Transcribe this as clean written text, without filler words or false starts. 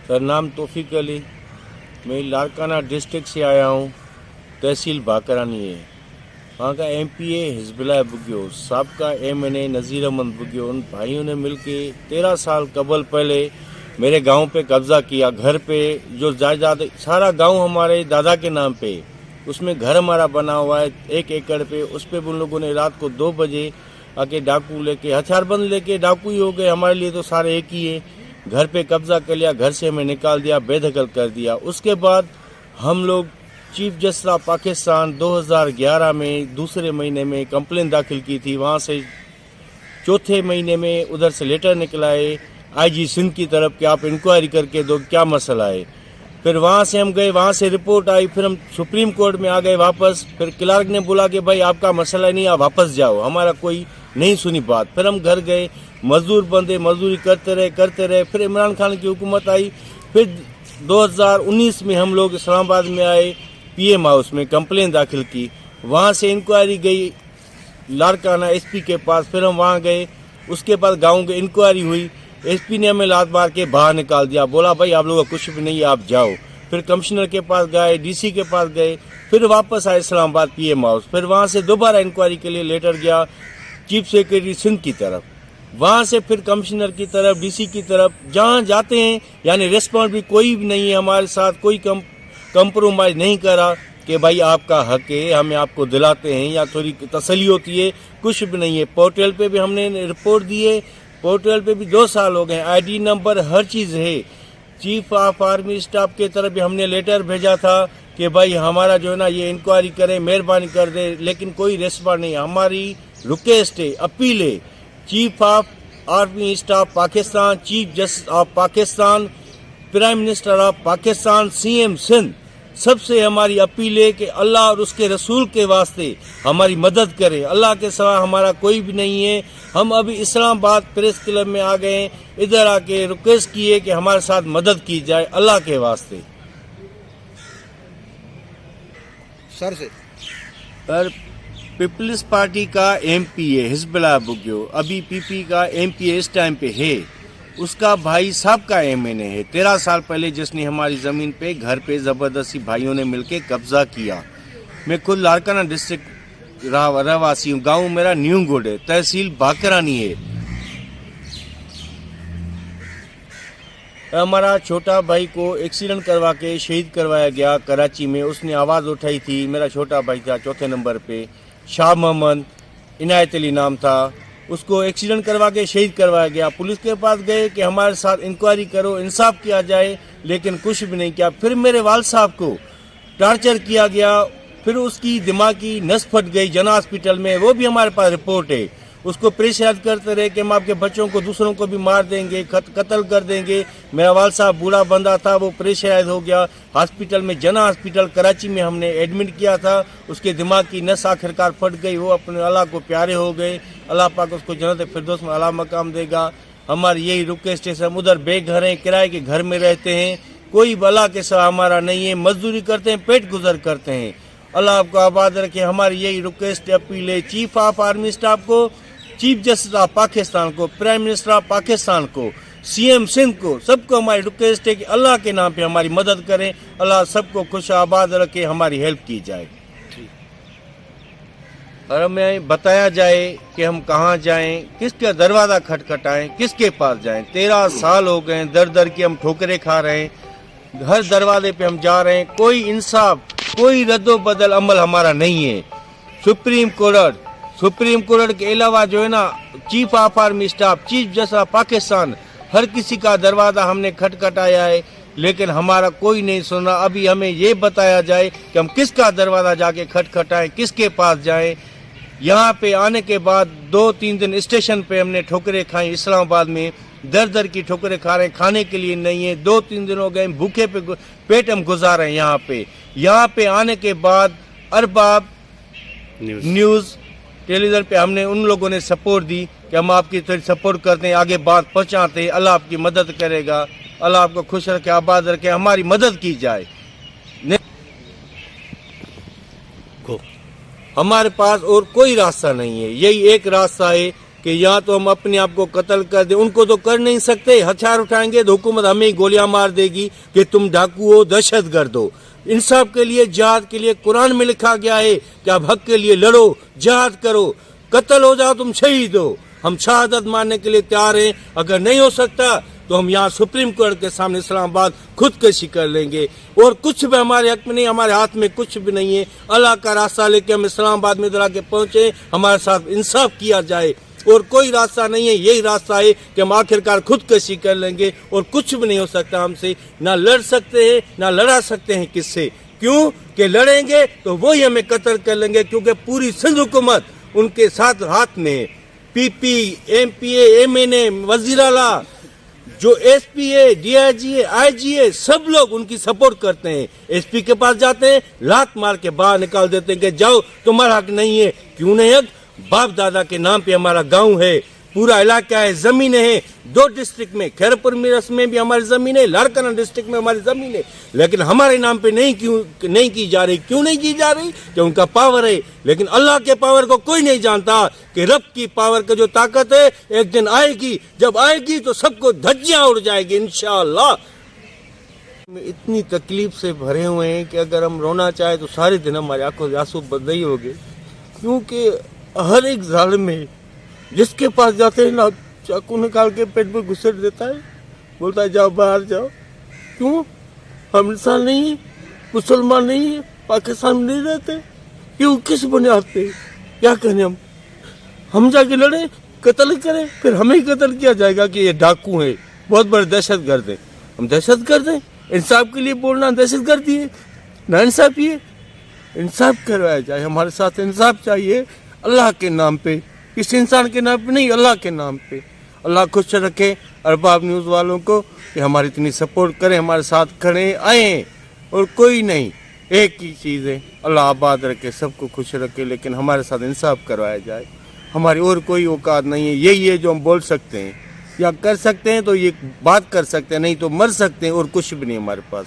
Sir नाम तौफीक अली, मैं Larkana district से आया हूँ, तहसील बाकरानी है। वहाँ का MPA हिजबुल्लाह बुग्यो, साबका MNA नज़ीर अहमद बुग्यो, उन भाइयों ने मिलके 13 साल कबल पहले मेरे गांव पे कब्जा किया। घर पे जो जायदाद सारा गांव हमारे दादा के नाम पे, उसमें घर हमारा बना हुआ है 1 एकड़ पे। उस पे उन लोगों ने रात को 2 बजे आके डाकू लेके, हथियारबंद लेके डाकू ही हो गए, हमारे लिए तो सारे एक ही है। घर पे कब्जा कर लिया, घर से हमें निकाल दिया, बेदखल कर दिया। उसके बाद हम लोग चीफ जस्टिस पाकिस्तान 2011 में दूसरे महीने में कंप्लेन दाखिल की थी। वहाँ से चौथे महीने में उधर से लेटर निकला है IG सिंध की तरफ कि आप इंक्वायरी करके दो क्या मसला है। फिर वहाँ से हम गए, वहाँ से रिपोर्ट आई, फिर हम सुप्रीम कोर्ट में आ गए वापस। फिर क्लर्क ने बोला कि भाई आपका मसला नहीं, आप वापस जाओ, हमारा कोई नहीं सुनी बात। फिर हम घर गए, मजदूर बंदे मजदूरी करते रहे। फिर इमरान खान की हुकूमत आई। फिर 2019 में हम लोग इस्लामाबाद में आए, PM हाउस में कंप्लेन दाखिल की। वहाँ से इंक्वायरी गई लाड़काना SP के पास, फिर हम वहाँ गए। उसके बाद गाँव की इंक्वायरी हुई, SP ने हमें लात मार के बाहर निकाल दिया, बोला भाई आप लोगों का कुछ भी नहीं है, आप जाओ। फिर कमिश्नर के पास गए, DC के पास गए, फिर वापस आए इस्लामाबाद PM हाउस। फिर वहाँ से दोबारा इंक्वायरी के लिए लेटर गया चीफ सेक्रेटरी सिंध की तरफ, वहाँ से फिर कमिश्नर की तरफ, DC की तरफ। जहाँ जाते हैं यानी रेस्पॉन्स भी कोई भी नहीं है हमारे साथ, कोई कंप्रोमाइज़ नहीं करा कि भाई आपका हक है, हमें आपको दिलाते हैं या थोड़ी तसल्ली होती है, कुछ भी नहीं है। पोर्टल पे भी हमने रिपोर्ट दी है, पोर्टल पे भी 2 साल हो गए, ID नंबर हर चीज़ है। चीफ ऑफ आर्मी स्टाफ के तरफ भी हमने लेटर भेजा था कि भाई हमारा जो है ना ये इंक्वायरी करें, मेहरबानी कर दे, लेकिन कोई रेस्पॉन्स नहीं। हमारी रिक्वेस्ट है, अपील है, chief of army staff Pakistan, chief justice of Pakistan, prime minister of Pakistan, CM Sindh, सबसे हमारी अपील है कि अल्लाह और उसके रसूल के वास्ते हमारी मदद करें। अल्लाह के सिवा हमारा कोई भी नहीं है। हम अभी इस्लामाबाद प्रेस क्लब में आ गए हैं, इधर आके रिक्वेस्ट की है कि हमारे साथ मदद की जाए अल्लाह के वास्ते। सर पीपल्स पार्टी का MPA हिजबुल्लाह बुग्यो, अभी PP का MPA इस टाइम पे है, उसका भाई साहब का MNA है। 13 साल पहले जिसने हमारी ज़मीन पे घर पे ज़बरदस्ती भाइयों ने मिलके कब्ज़ा किया। मैं खुद लाड़काना डिस्ट्रिक्ट रहवासी हूँ, गांव मेरा न्यू गोड है, तहसील बाकरानी है। हमारा छोटा भाई को एक्सीडेंट करवा के शहीद करवाया गया कराची में। उसने आवाज़ उठाई थी, मेरा छोटा भाई था 4थे नंबर पे, शाह मोहम्मद, इनायत अली नाम था, उसको एक्सीडेंट करवा के शहीद करवाया गया। पुलिस के पास गए कि हमारे साथ इंक्वायरी करो, इंसाफ किया जाए, लेकिन कुछ भी नहीं किया। फिर मेरे वाल साहब को टार्चर किया गया, फिर उसकी दिमागी नस फट गई जना हॉस्पिटल में, वो भी हमारे पास रिपोर्ट है। उसको प्रेशराइज करते रहे कि हम आपके बच्चों को दूसरों को भी मार देंगे, कत्ल कर देंगे। मेरा वाल साहब बूढ़ा बंदा था, वो प्रेशराइज हो गया। हॉस्पिटल में जना हॉस्पिटल कराची में हमने एडमिट किया था, उसके दिमाग की नस आखिरकार फट गई। वो अपने अल्लाह को प्यारे हो गए, अल्लाह पाक उसको जन्नत फिरदौस में आला मकाम देगा। हमारी यही रिक्वेस्ट है, हम उधर बेघर हैं, किराए के घर में रहते हैं, कोई बला के सिवा हमारा नहीं है, मजदूरी करते हैं, पेट गुजर करते हैं। अल्लाह आपको आबाद रखे। हमारी यही रिक्वेस्ट अपील है चीफ ऑफ आर्मी स्टाफ को, चीफ जस्टिस ऑफ पाकिस्तान को, प्राइम मिनिस्टर ऑफ पाकिस्तान को, CM सिंध को, सबको हमारी रिक्वेस्ट है कि अल्लाह के नाम पे हमारी मदद करें। अल्लाह सबको खुश आबाद रखे, हमारी हेल्प की जाए और हमें बताया जाए कि हम कहाँ जाएं, किसका दरवाज़ा खटखटाएं, किसके पास जाएं। 13 साल हो गए, दर की हम ठोकरें खा रहे हैं, हर दरवाजे पे हम जा रहे हैं, कोई इंसाफ, कोई रद्दो बदल अमल हमारा नहीं है। सुप्रीम कोर्ट के अलावा जो है ना chief of army staff, chief justice of Pakistan, हर किसी का दरवाज़ा हमने खटखटाया है, लेकिन हमारा कोई नहीं सुना। अभी हमें ये बताया जाए कि हम किसका दरवाज़ा जाके खटखटाएं, किसके पास जाएं। यहाँ पे आने के बाद 2-3 दिन स्टेशन पे हमने ठोकरें खाई, इस्लामाबाद में दर की ठोकरें खा रहे हैं, खाने के लिए नहीं है। 2-3 दिन हो गए भूखे पे पेट हम गुजार रहे हैं। यहाँ पे आने के बाद अरबाब न्यूज़ टेलीविज़न पे हमने उन लोगों ने सपोर्ट दी कि हम आपकी थोड़ी सपोर्ट करते हैं, आगे बात पहुँचाते हैं, अल्लाह आपकी मदद करेगा, अल्लाह आपको खुश रखे, आबाद रखे, हमारी मदद की जाए। हमारे पास और कोई रास्ता नहीं है, यही एक रास्ता है کہ یا تو ہم اپنے آپ کو قتل کر دیں، ان کو تو کر نہیں سکتے، ہتھیار اٹھائیں گے تو حکومت ہمیں ہی گولیاں مار دے گی کہ تم ڈاکو ہو، دہشت گرد ہو۔ انصاف کے لیے، جہاد کے لیے قرآن میں لکھا گیا ہے کہ آپ حق کے لیے لڑو، جہاد کرو، قتل ہو جاؤ تم شہید ہو۔ ہم شہادت ماننے کے لیے تیار ہیں، اگر نہیں ہو سکتا تو ہم یہاں سپریم کورٹ کے سامنے اسلام آباد خودکشی کر لیں گے، اور کچھ بھی ہمارے حق میں نہیں، ہمارے ہاتھ میں کچھ بھی نہیں ہے۔ اللہ کا راستہ لے کے ہم اسلام آباد میں ادھر آ کے پہنچے، ہمارے ساتھ انصاف کیا جائے، اور کوئی راستہ نہیں ہے، یہی راستہ ہے کہ ہم آخرکار خودکشی کر لیں گے، اور کچھ بھی نہیں ہو سکتا ہم سے، نہ لڑ سکتے ہیں نہ لڑا سکتے ہیں کس سے، کیوں کہ لڑیں گے تو وہی ہمیں قتل کر لیں گے، کیونکہ پوری سندھ حکومت ان کے ساتھ ہاتھ میں ہے۔ پی پی، ایم پی اے، ایم این اے، وزیر اعلیٰ، جو ایس پی ہے، ڈی آئی جی ہے، آئی جی ہے، سب لوگ ان کی سپورٹ کرتے ہیں۔ ایس پی کے پاس جاتے ہیں، لات مار کے باہر نکال دیتے ہیں کہ جاؤ تمہارا حق نہیں ہے۔ کیوں نہیں حق؟ باپ دادا کے نام پہ ہمارا گاؤں ہے، پورا علاقہ ہے، زمینیں ہیں، 2 ڈسٹرکٹ میں، خیر پور میرس میں بھی ہماری زمین ہے، لاڑکانہ ڈسٹرکٹ میں ہماری زمین ہے، لیکن ہمارے نام پہ نہیں کی جا رہی۔ کیوں نہیں کی جا رہی؟ کہ ان کا پاور ہے، لیکن اللہ کے پاور کو کوئی نہیں جانتا کہ رب کی پاور کا جو طاقت ہے ایک دن آئے گی، جب آئے گی تو سب کو دھجیاں اڑ جائے گی انشاءاللہ۔ اتنی تکلیف سے بھرے ہوئے ہیں کہ اگر ہم رونا چاہیں تو سارے دن ہمارے آنکھوں سے آنسو بندے ہی ہوگے، کیونکہ ہر ایک ظالم ہے، جس کے پاس جاتے ہیں نا چاقو نکال کے پیٹ میں گھسٹ دیتا ہے، بولتا ہے جاؤ باہر جاؤ۔ کیوں؟ ہم انسان نہیں ہیں، مسلمان نہیں ہیں، پاکستان میں نہیں رہتے؟ کیوں؟ کس بنیاد پہ؟ کیا کریں ہم جا کے لڑیں، قتل کریں، پھر ہمیں ہی قتل کیا جائے گا کہ یہ ڈاکو ہیں، بہت بڑے دہشت گرد ہیں۔ ہم دہشت گرد ہیں؟ انصاف کے لیے بولنا دہشت گردی ہے؟ نا انصافی ہے؟ انصاف کروایا جائے، ہمارے ساتھ انصاف چاہیے، اللہ کے نام پہ، کسی انسان کے نام پہ نہیں، اللہ کے نام پہ۔ اللہ خوش رکھے ارباب نیوز والوں کو کہ ہماری اتنی سپورٹ کریں، ہمارے ساتھ کھڑے آئیں، اور کوئی نہیں، ایک ہی چیز ہے، اللہ آباد رکھے، سب کو خوش رکھے، لیکن ہمارے ساتھ انصاف کروایا جائے۔ ہماری اور کوئی اوقات نہیں ہے، یہی ہے جو ہم بول سکتے ہیں، یا کر سکتے ہیں تو یہ بات کر سکتے ہیں، نہیں تو مر سکتے ہیں، اور کچھ بھی نہیں ہمارے پاس۔